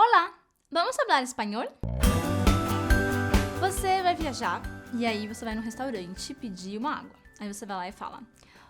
Olá, vamos falar espanhol? Você vai viajar e aí você vai no restaurante pedir uma água. Aí você vai lá e fala: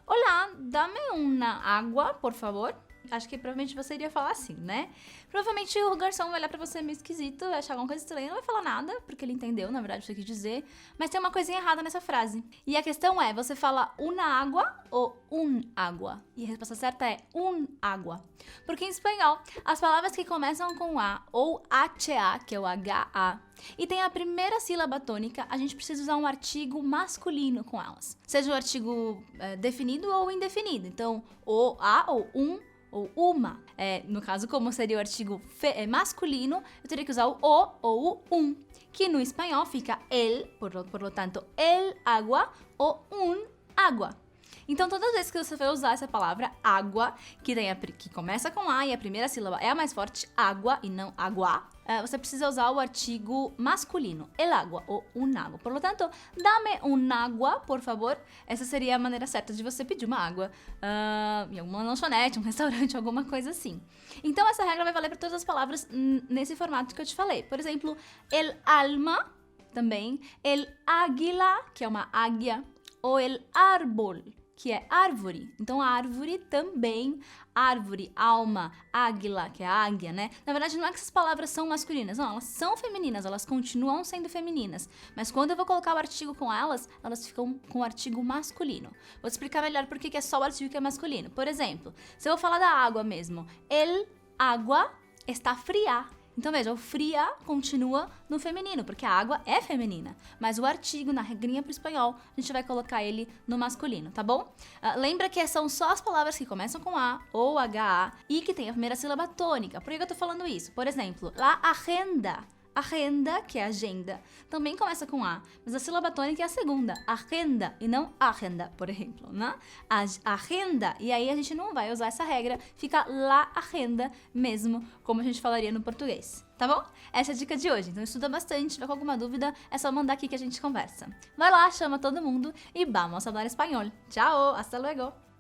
Olá, dame uma água, por favor. Acho que provavelmente você iria falar assim, né? Provavelmente o garçom vai olhar pra você meio esquisito, vai achar alguma coisa estranha, não vai falar nada, porque ele entendeu, na verdade, o que você quis dizer. Mas tem uma coisinha errada nessa frase. E a questão é, você fala una água ou un água? E a resposta certa é un água. Porque em espanhol, as palavras que começam com A ou HA, que é o HA, e tem a primeira sílaba tônica, a gente precisa usar um artigo masculino com elas. Seja o artigo definido ou indefinido. Então, o, a ou ou uma. No caso, como seria o artigo masculino, eu teria que usar o ou o que no espanhol fica el, por lo tanto, el agua ou un agua. Então, todas as vezes que você vai usar essa palavra água, que começa com A e a primeira sílaba é a mais forte, água e não agua, você precisa usar o artigo masculino, el agua ou un agua. Por lo tanto, dame un agua, por favor. Essa seria a maneira certa de você pedir uma água em alguma lanchonete, um restaurante, alguma coisa assim. Então, essa regra vai valer para todas as palavras nesse formato que eu te falei. Por exemplo, el alma, também, el águila, que é uma águia, ou el árbol, que é árvore. Então, árvore também, árvore, alma, águila, que é águia, né? Na verdade, não é que essas palavras são masculinas, não, elas são femininas, elas continuam sendo femininas. Mas quando eu vou colocar o artigo com elas, elas ficam com o artigo masculino. Vou te explicar melhor por que é só o artigo que é masculino. Por exemplo, se eu vou falar da água mesmo, el agua está fria. Então veja, o fria continua no feminino, porque a água é feminina. Mas o artigo, na regrinha pro espanhol, a gente vai colocar ele no masculino, tá bom? Lembra que são só as palavras que começam com A ou HA e que tem a primeira sílaba tônica. Por que eu tô falando isso? Por exemplo, la agenda. Agenda, que é agenda, também começa com A, mas a sílaba tônica é a segunda, agenda, e não agenda, por exemplo, né? Agenda, e aí a gente não vai usar essa regra, fica la agenda mesmo, como a gente falaria no português, tá bom? Essa é a dica de hoje, então estuda bastante, se tiver com alguma dúvida, é só mandar aqui que a gente conversa. Vai lá, chama todo mundo e vamos falar espanhol. Tchau, hasta luego!